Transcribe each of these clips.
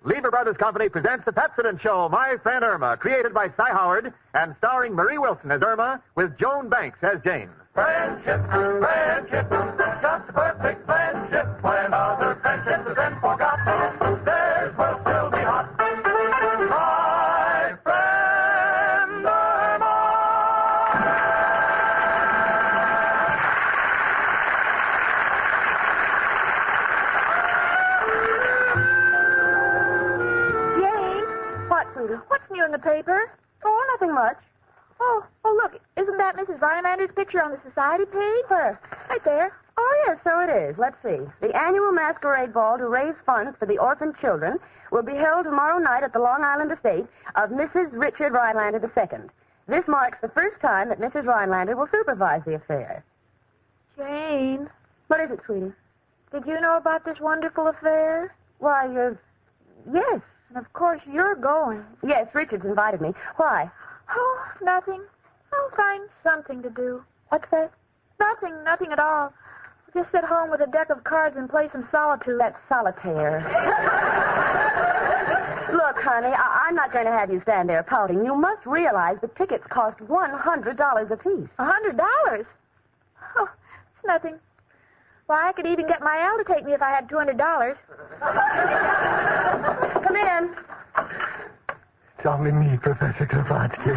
Lever Brothers Company presents The Pepsodent Show, My Friend Irma, created by Cy Howard and starring Marie Wilson as Irma with Joan Banks as Jane. Friendship, friendship, just a perfect friendship. When other friendships have been forgotten, theirs will still be hot. My friend Irma. Jane, what, sweetie? What's new in the paper? Oh, nothing much. Oh, look, isn't that Mrs. Rhinelander's picture on the society page? Where? Right there. Oh, yes, so it is. Let's see. The annual masquerade ball to raise funds for the orphan children will be held tomorrow night at the Long Island estate of Mrs. Richard Rhinelander II. This marks the first time that Mrs. Rhinelander will supervise the affair. Jane, What is it, sweetie? did you know about this wonderful affair? Why, yes. And of course you're going. Yes, Richard's invited me. Why? Oh, nothing. I'll find something to do. What's that? Nothing at all. Just sit home with a deck of cards and play some solitude. That's solitaire. Look, honey, I'm not going to have you stand there pouting. You must realize the tickets cost $100 apiece. $100? Oh, it's nothing. Why, I could even get my Al to take me if I had $200. Come in. It's only me, Professor Kravatsky.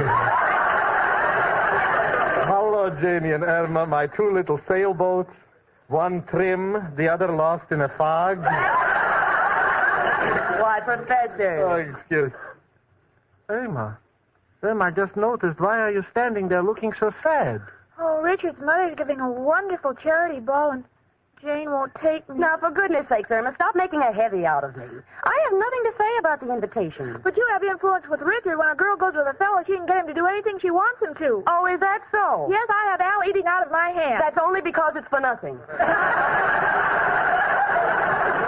Hello, Janie and Irma, my two little sailboats. One trim, the other lost in a fog. Why, Professor? Oh, excuse. Irma, I just noticed. Why are you standing there looking so sad? Oh, Richard's mother's giving a wonderful charity ball, and Jane won't take me. Now, for goodness sakes, Irma, stop making a heavy out of me. I have nothing to say about the invitation. But you have influence with Richard. When a girl goes with a fellow, she can get him to do anything she wants him to. Oh, is that so? Yes, I have Al eating out of my hand. That's only because it's for nothing.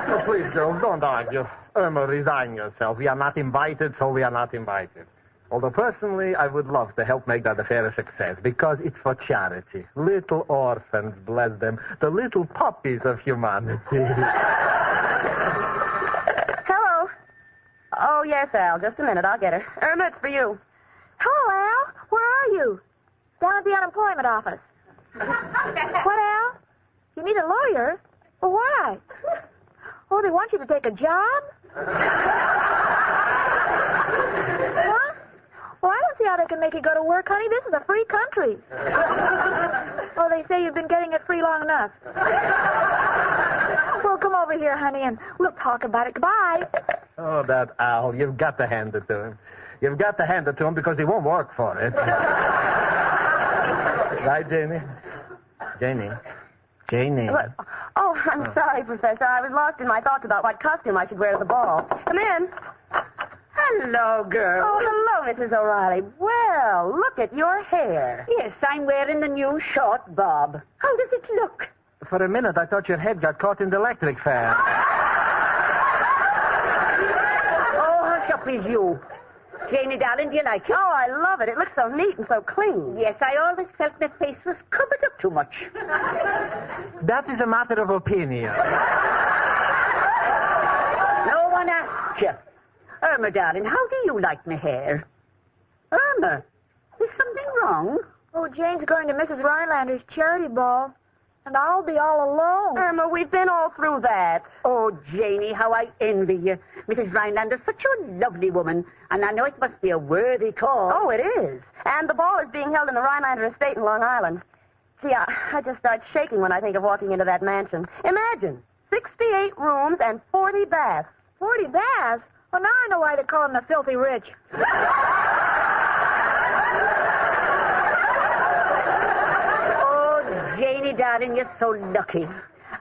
Oh, please, girls, don't argue. Irma, resign yourself. We are not invited, so we are not invited. Although, personally, I would love to help make that affair a success, because it's for charity. Little orphans, bless them. The little puppies of humanity. Hello. Oh, yes, Al. Just a minute. I'll get her. Irma, it's for you. Hello, Al. Where are you? Down at the unemployment office. What, Al? You need a lawyer? Well, why? Oh, they want you to take a job? What? Well, I don't see how they can make you go to work, honey. This is a free country. Oh, they say you've been getting it free long enough. Well, come over here, honey, and we'll talk about it. Goodbye. Oh, that Al. You've got to hand it to him. You've got to hand it to him because he won't work for it. Right, Janie? Janie. Oh, I'm sorry, Professor. I was lost in my thoughts about what costume I should wear to the ball. Come in. Hello, girl. Oh, hello, Mrs. O'Reilly. Well, look at your hair. Yes, I'm wearing the new short bob. How does it look? For a minute, I thought your head got caught in the electric fan. Oh, hush up with you. Janie, darling, do you like it? Oh, I love it. It looks so neat and so clean. Yes, I always felt my face was covered up too much. That is a matter of opinion. No one asked you. Irma, darling, how do you like my hair? Irma, is something wrong? Oh, Jane's going to Mrs. Rhinelander's charity ball, and I'll be all alone. Irma, we've been all through that. Oh, Janie, how I envy you. Mrs. Rhinelander's such a lovely woman, and I know it must be a worthy cause. Oh, it is. And the ball is being held in the Rhinelander estate in Long Island. See, I just start shaking when I think of walking into that mansion. Imagine, 68 rooms and 40 baths. 40 baths? Well, now I know why they call him the filthy rich. Oh, Janie, darling, you're so lucky.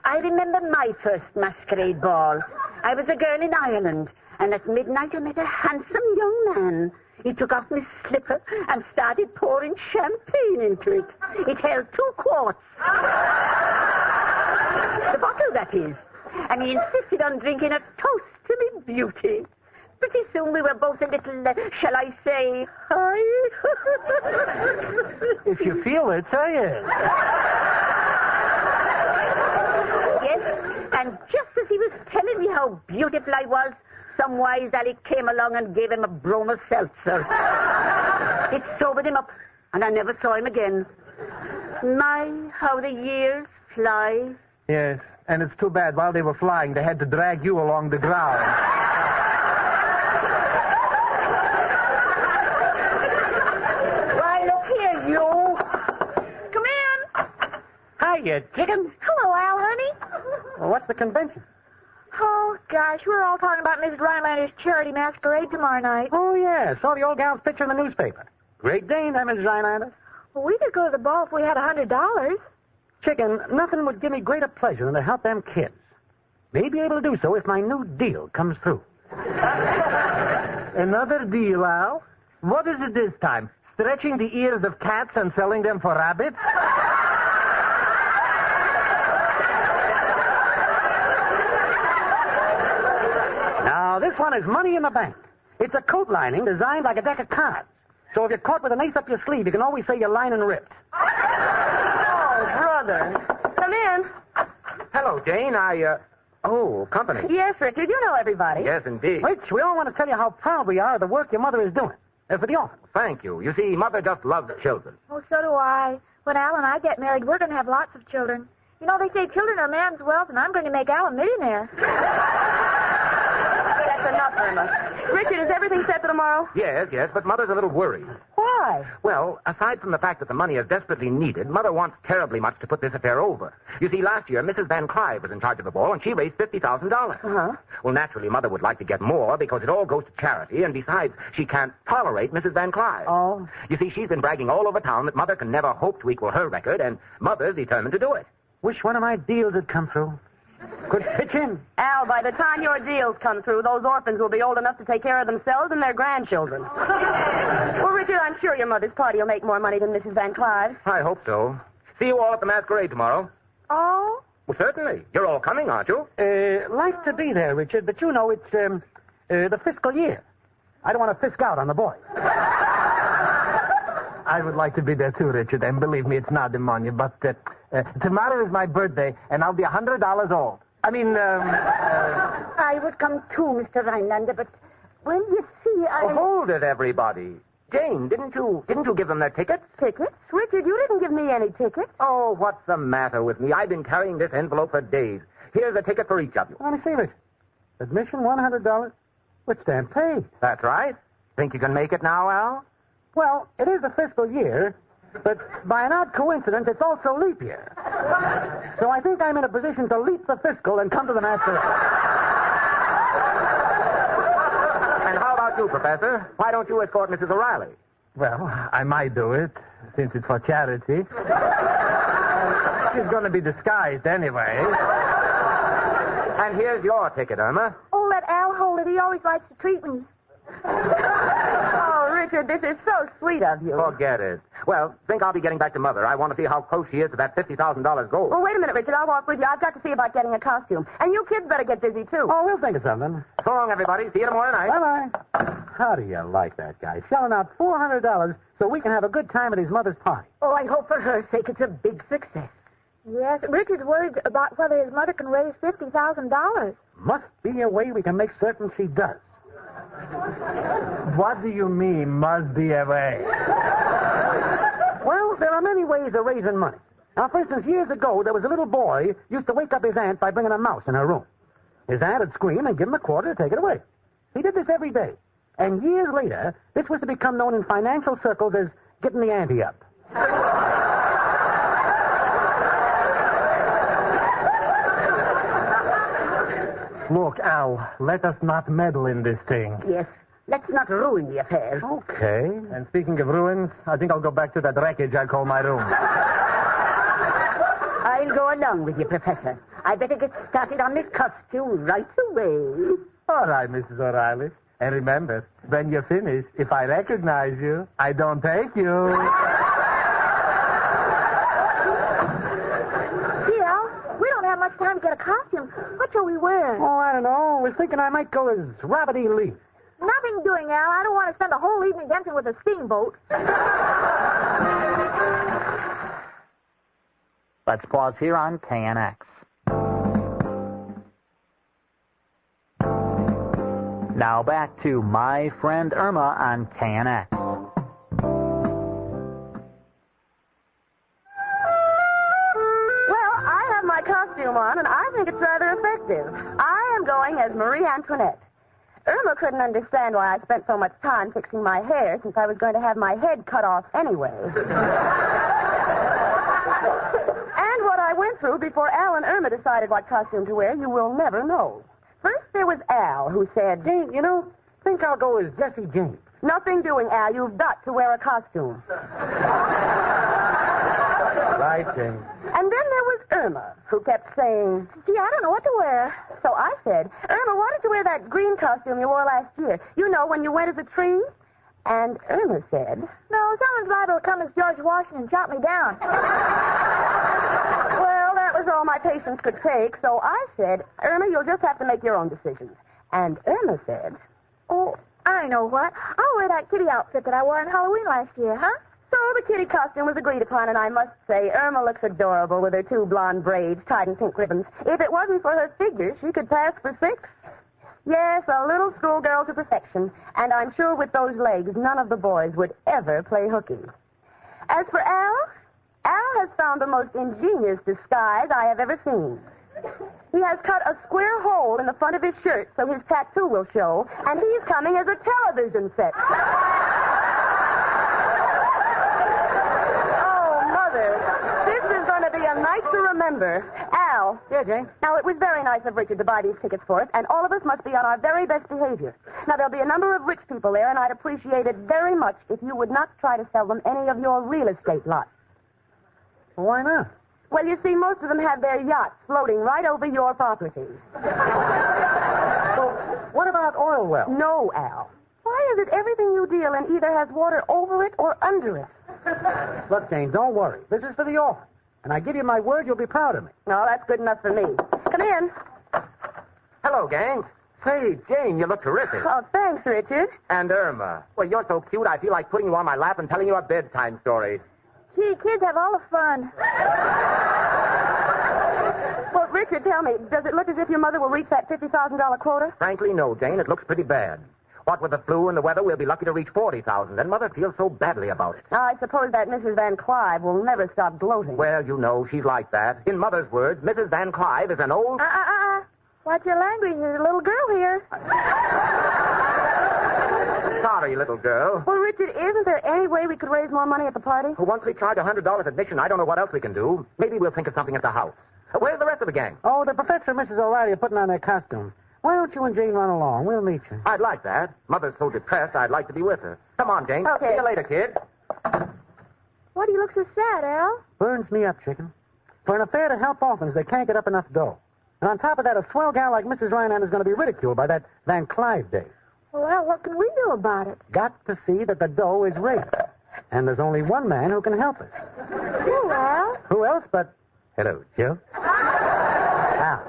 I remember my first masquerade ball. I was a girl in Ireland, and at midnight I met a handsome young man. He took off my slipper and started pouring champagne into it. It held 2 quarts. The bottle, that is. And he insisted on drinking a toast to me beauty. Pretty soon we were both a little, shall I say, high? If you feel it, say it. Yes, and just as he was telling me how beautiful I was, some wise alley came along and gave him a bromo seltzer. It sobered him up, and I never saw him again. My, how the years fly. Yes, and it's too bad while they were flying, they had to drag you along the ground. Why, look here, you. Come in. Hi, you chicken. Hello, Al, honey. Well, what's the convention? Oh, gosh, we're all talking about Mrs. Rhinelander's charity masquerade tomorrow night. Oh, yeah. Saw the old gal's picture in the newspaper. Great Dane, that Mrs. Rhinelander. Well, we could go to the ball if we had $100. Chicken, nothing would give me greater pleasure than to help them kids. May be able to do so if my new deal comes through. Another deal, Al? What is it this time? Stretching the ears of cats and selling them for rabbits? Now, this one is money in the bank. It's a coat lining designed like a deck of cards. So if you're caught with an ace up your sleeve, you can always say your lining ripped. Oh, brother. Come in. Hello, Jane. Company. Yes, Richard, you know everybody. Yes, indeed. Rich, we all want to tell you how proud we are of the work your mother is doing. For the orphans. Thank you. You see, Mother just loves children. Oh, so do I. When Al and I get married, we're going to have lots of children. You know, they say children are man's wealth, and I'm going to make Al a millionaire. That's enough, Irma. Richard, is everything set for tomorrow? Yes, but Mother's a little worried. Why? Well, aside from the fact that the money is desperately needed, Mother wants terribly much to put this affair over. You see, last year, Mrs. Van Clive was in charge of the ball, and she raised $50,000. Uh-huh. Well, naturally, Mother would like to get more because it all goes to charity, and besides, she can't tolerate Mrs. Van Clive. Oh. You see, she's been bragging all over town that Mother can never hope to equal her record, and Mother's determined to do it. Wish one of my deals had come through. Could pitch in. Al, by the time your deals come through, those orphans will be old enough to take care of themselves and their grandchildren. Well, Richard, I'm sure your mother's party will make more money than Mrs. Van Clive's. I hope so. See you all at the masquerade tomorrow. Oh? Well, certainly. You're all coming, aren't you? Like to be there, Richard, but you know, it's the fiscal year. I don't want to fisk out on the boys. I would like to be there too, Richard, and believe me, it's not the money, but tomorrow is my birthday, and I'll be $100 old. I would come too, Mr. Rhinelander, but well, you see, Hold it, everybody. Jane, didn't you give them their tickets? Tickets? Richard, you didn't give me any tickets. Oh, what's the matter with me? I've been carrying this envelope for days. Here's a ticket for each of you. Let me see, Richard. Admission, $100. Which damn pay? That's right. Think you can make it now, Al? Well, it is a fiscal year, but by an odd coincidence, it's also leap year. So I think I'm in a position to leap the fiscal and come to the masquerade. And how about you, Professor? Why don't you escort Mrs. O'Reilly? Well, I might do it, since it's for charity. She's going to be disguised anyway. And here's your ticket, Irma. Oh, let Al hold it. He always likes to treat me. Oh, Richard, this is so sweet of you. Forget it. Well, think I'll be getting back to Mother. I want to see how close she is to that $50,000 goal. Well, wait a minute, Richard. I'll walk with you. I've got to see about getting a costume. And you kids better get busy, too. Oh, we'll think of something. So long, everybody. See you tomorrow night. Bye-bye. How do you like that guy? Selling out $400 so we can have a good time at his mother's party. Oh, I hope for her sake it's a big success. Yes, Richard's worried about whether his mother can raise $50,000. Must be a way we can make certain she does. What do you mean, must be a way? Well, there are many ways of raising money. Now, for instance, years ago, there was a little boy used to wake up his aunt by bringing a mouse in her room. His aunt would scream and give him a quarter to take it away. He did this every day. And years later, this was to become known in financial circles as getting the ante up. Look, Al, let us not meddle in this thing. Yes, let's not ruin the affair. Okay. And speaking of ruins, I think I'll go back to that wreckage I call my room. I'll go along with you, Professor. I better get started on this costume right away. All right, Mrs. O'Reilly. And remember, when you're finished, if I recognize you, I don't take you. Gee, Al, we don't have much time to get a costume. What shall we wear? Oh, I don't know. I was thinking I might go as Rabbit E. Lee. Nothing doing, Al. I don't want to spend the whole evening dancing with a steamboat. Let's pause here on KNX. Now back to My Friend Irma on KNX. Well, I have my costume on, and I think it's rather effective. I am going as Marie Antoinette. Irma couldn't understand why I spent so much time fixing my hair, since I was going to have my head cut off anyway. And what I went through before Al and Irma decided what costume to wear, you will never know. First, there was Al, who said, Jane, think I'll go as Jesse James. nothing doing, Al. You've got to wear a costume. Right, Jane. And then there was Irma, who kept saying, gee, I don't know what to wear. So I said, Irma, why don't you wear that green costume you wore last year? You know, when you went as a tree? And Irma said, No, someone's liable to come as George Washington and chop me down. well, that was all my patience could take. So I said, Irma, you'll just have to make your own decisions. And Irma said, Oh, I know what. I'll wear that kitty outfit that I wore on Halloween last year, huh? so the kitty costume was agreed upon, and I must say, Irma looks adorable with her 2 blonde braids tied in pink ribbons. If it wasn't for her figure, she could pass for 6. Yes, a little schoolgirl to perfection, and I'm sure with those legs, none of the boys would ever play hooky. As for Al has found the most ingenious disguise I have ever seen. He has cut a square hole in the front of his shirt so his tattoo will show, and he's coming as a television set. A night to remember. Al. Yeah, Jane? Now, it was very nice of Richard to buy these tickets for us, and all of us must be on our very best behavior. Now, there'll be a number of rich people there, and I'd appreciate it very much if you would not try to sell them any of your real estate lots. Well, why not? Well, you see, most of them have their yachts floating right over your property. So, what about oil wells? No, Al. Why is it everything you deal in either has water over it or under it? Look, Jane, don't worry. This is for the office. And I give you my word you'll be proud of me. No, that's good enough for me. Come in. Hello, gang. Say, Jane, you look terrific. Oh, thanks, Richard. And Irma. Well, you're so cute, I feel like putting you on my lap and telling you a bedtime story. Gee, kids have all the fun. Well, Richard, tell me, does it look as if your mother will reach that $50,000 quota? Frankly, no, Jane. It looks pretty bad. What with the flu and the weather, we'll be lucky to reach 40,000, and Mother feels so badly about it. I suppose that Mrs. Van Clive will never stop gloating. Well, you know, she's like that. In Mother's words, Mrs. Van Clive is an old... Watch your language. There's a little girl here. Sorry, little girl. Well, Richard, isn't there any way we could raise more money at the party? Once we charge $100 admission, I don't know what else we can do. Maybe we'll think of something at the house. Where's the rest of the gang? Oh, the professor and Mrs. O'Reilly are putting on their costumes. Why don't you and Jane run along? We'll meet you. I'd like that. Mother's so depressed, I'd like to be with her. Come on, Jane. Okay. See you later, kid. Why do you look so sad, Al? Burns me up, chicken. For an affair to help orphans, they can't get up enough dough. And on top of that, a swell gal like Mrs. Rhinelander is going to be ridiculed by that Van Clive day. Well, what can we do about it? Got to see that the dough is raised. And there's only one man who can help us. Who, Al? Who else but... Hello, Joe. Al,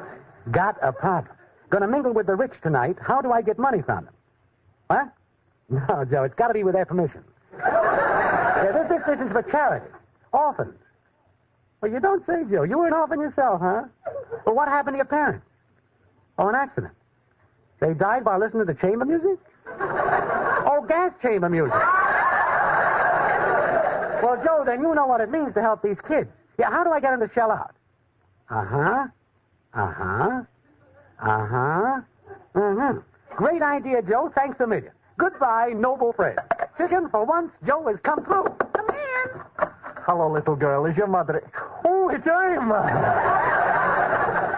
got a problem. Gonna mingle with the rich tonight. How do I get money from them? What? No, Joe, it's got to be with their permission. This is for charity. Orphans. Well, you don't say, Joe. You were an orphan yourself, huh? Well, what happened to your parents? Oh, an accident. They died while listening to the chamber music? Oh, gas chamber music. Well, Joe, then you know what it means to help these kids. Yeah, how do I get them to shell out? Great idea, Joe. Thanks a million. Goodbye, noble friend. Chicken, for once, Joe has come through. Come in. Hello, little girl. Is your mother... Oh, it's Irma.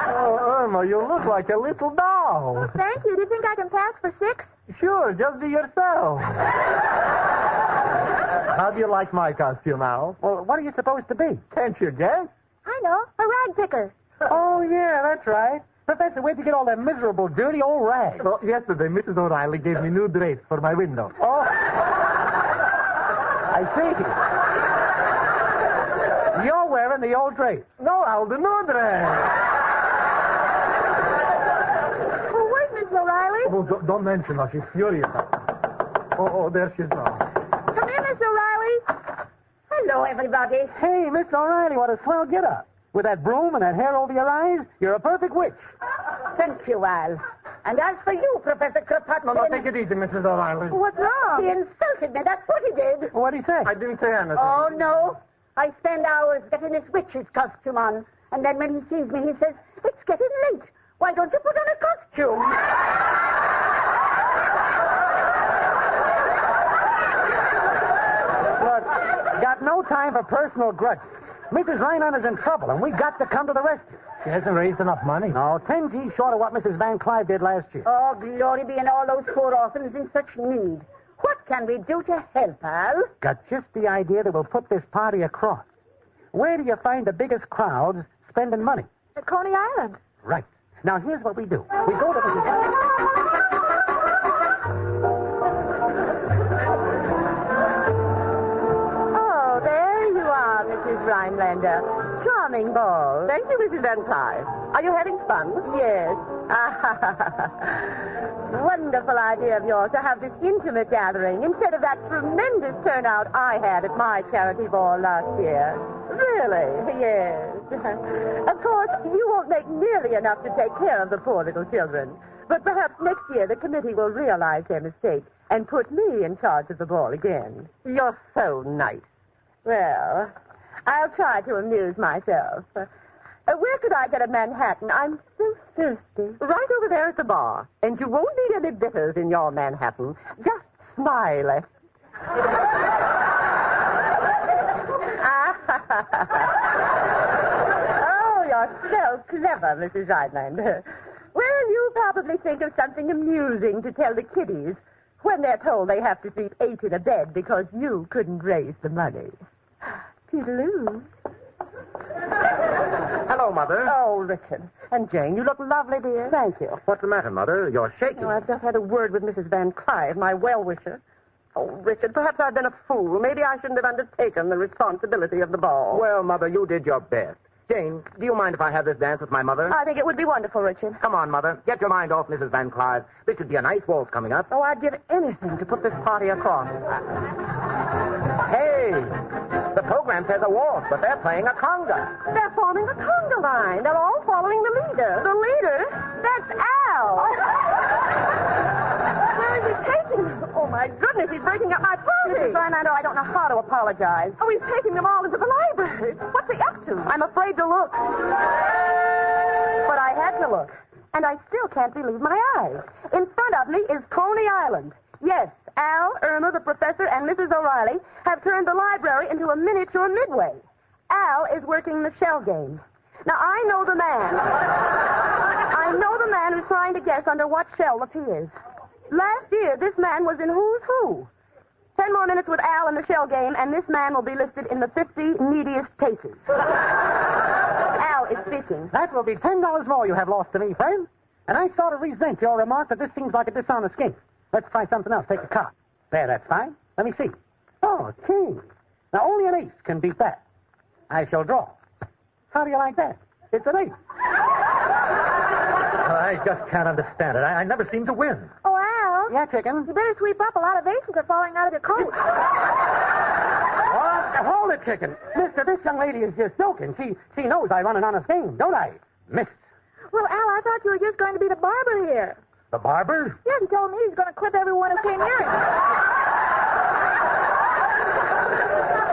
Oh, Irma, you look like a little doll. Thank you. Do you think I can pass for 6? Sure, just be yourself. How do you like my costume, Al? Well, what are you supposed to be? Can't you guess? I know. A rag picker. Oh, yeah, that's right. Professor, where'd you get all that miserable, dirty old rags? Oh, yesterday, Mrs. O'Reilly gave me new drapes for my window. Oh. I see. You're wearing the old drapes. No, Al, the new drapes. Well, where's Miss O'Reilly? Oh, don't mention her. She's furious. Oh, there she's now. Come in, Miss O'Reilly. Hello, everybody. Hey, Miss O'Reilly, what a swell get-up. With that broom and that hair over your eyes, you're a perfect witch. Thank you, Al. And as for you, Professor Kropotkin... No, take it easy, Mrs. O'Reilly. What's wrong? He insulted me. That's what he did. What'd he say? I didn't say anything. Oh, no. I spend hours getting this witch's costume on. And then when he sees me, he says, it's getting late. Why don't you put on a costume? Look, got no time for personal grudges. Mrs. Rhinelander's in trouble, and we got to come to the rescue. She hasn't raised enough money. No, 10 G's short of what Mrs. Van Clive did last year. Oh, glory be in all those poor orphans in such need. What can we do to help, Al? Got just the idea that we'll put this party across. Where do you find the biggest crowds spending money? At Coney Island. Right. Now, here's what we do. We go to Mrs. Oh, there you are, Mrs. Rhinelander. Charming ball. Thank you, Mrs. Van Clive. Are you having fun? Yes. Wonderful idea of yours to have this intimate gathering instead of that tremendous turnout I had at my charity ball last year. Really? Yes. Of course, you won't make nearly enough to take care of the poor little children. But perhaps next year the committee will realize their mistake and put me in charge of the ball again. You're so nice. Well, I'll try to amuse myself. Where could I get a Manhattan? I'm so thirsty. Right over there at the bar. And you won't need any bitters in your Manhattan. Just smile. Oh, you're so clever, Mrs. Rhinelander. Well, you probably think of something amusing to tell the kiddies when they're told they have to sleep 8 in a bed because you couldn't raise the money. Toodaloo. Hello, Mother. Oh, Richard. And Jane, you look lovely, dear. Thank you. What's the matter, Mother? You're shaking. Oh, I've just had a word with Mrs. Van Clive, my well-wisher. Oh, Richard, perhaps I've been a fool. Maybe I shouldn't have undertaken the responsibility of the ball. Well, Mother, you did your best. Jane, do you mind if I have this dance with my mother? I think it would be wonderful, Richard. Come on, Mother. Get your mind off Mrs. Van Clive. This should be a nice waltz coming up. Oh, I'd give anything to put this party across. Hey, the program says a waltz, but they're playing a conga. They're forming a conga line. They're all following the leader. The leader? That's Al. Where is he taking them? Oh, my goodness, he's breaking up my party. Mrs. Rhinelander, I don't know how to apologize. Oh, he's taking them all into the library. What's he up to? I'm afraid to look. But I had to look. And I still can't believe my eyes. In front of me is Coney Island. Yes, Al, Irma, the professor, and Mrs. O'Reilly have turned the library into a miniature Midway. Al is working the shell game. Now, I know the man. I know the man who's trying to guess under what shell the pea is. Last year, this man was in Who's Who. 10 more minutes with Al in the shell game, and this man will be listed in the 50 neediest cases. Al is speaking. That will be $10 more you have lost to me, friend. And I sort of resent your remark that this seems like a dishonest game. Let's try something else. Take a card. There, that's fine. Let me see. Oh, king. Now, only an ace can beat that. I shall draw. How do you like that? It's an ace. I just can't understand it. I never seem to win. Oh, Al. Yeah, chicken. You better sweep up. A lot of vases are falling out of your coat. What? Hold it, chicken. Mister, this young lady is just joking. She knows I run an honest game, don't I? Miss. Well, Al, I thought you were just going to be the barber here. The barber? Yeah, he told me he's going to clip everyone who came near him.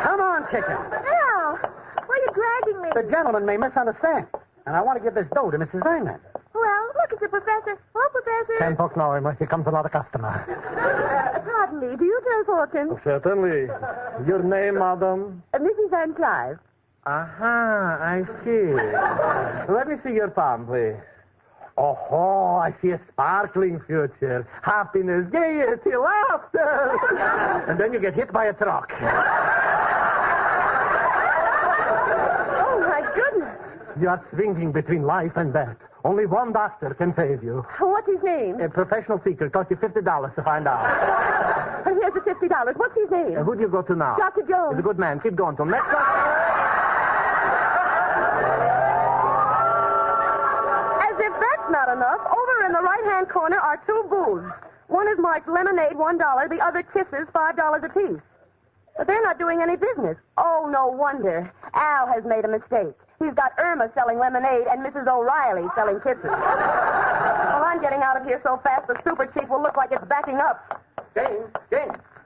Come on, chicken. Al, where are you dragging me? The gentleman may misunderstand. And I want to give this dough to Mrs. Rhinelander. Well, look at the professor. Hello, Professor. 10 bucks now, Irma. Here comes another customer. Pardon me. Do you tell fortunes? Certainly. Your name, madam? Mrs. Van Clive. Aha, I see. Let me see your palm, please. Oh, I see a sparkling future. Happiness, gaiety, laughter. And then you get hit by a truck. Oh, my goodness. You are swinging between life and death. Only one doctor can save you. What's his name? A professional seeker. Cost you $50 to find out. Here's the $50. What's his name? Who do you go to now? Dr. Joan. He's a good man. Keep going. Till next time. As if that's not enough, over in the right-hand corner are 2 booths. One is marked lemonade, $1. The other kisses, $5 apiece. But they're not doing any business. Oh, no wonder. Al has made a mistake. He's got Irma selling lemonade and Mrs. O'Reilly selling kisses. Well, on getting out of here so fast the super chief will look like it's backing up.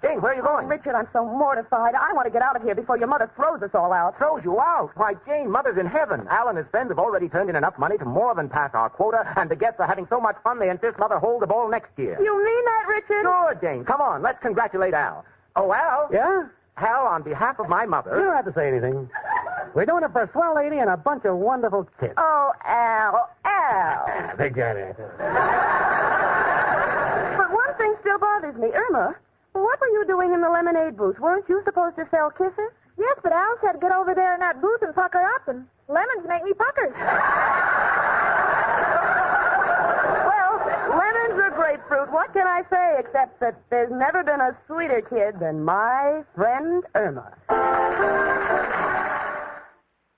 Jane, where are you going? Richard, I'm so mortified. I want to get out of here before your mother throws us all out. Throws you out? Why, Jane, Mother's in heaven. Al and his friends have already turned in enough money to more than pass our quota, and the guests are having so much fun they insist Mother hold the ball next year. You mean that, Richard? Sure, Jane. Come on, let's congratulate Al. Oh, Al? Yeah? Al, on behalf of my mother... You don't have to say anything. We're doing it for a swell lady and a bunch of wonderful kids. Oh, Al. Forget it. But one thing still bothers me. Irma, what were you doing in the lemonade booth? Weren't you supposed to sell kisses? Yes, but Al said to get over there in that booth and pucker up, and lemons make me pucker. Well, lemons are grapefruit. What can I say except that there's never been a sweeter kid than my friend Irma.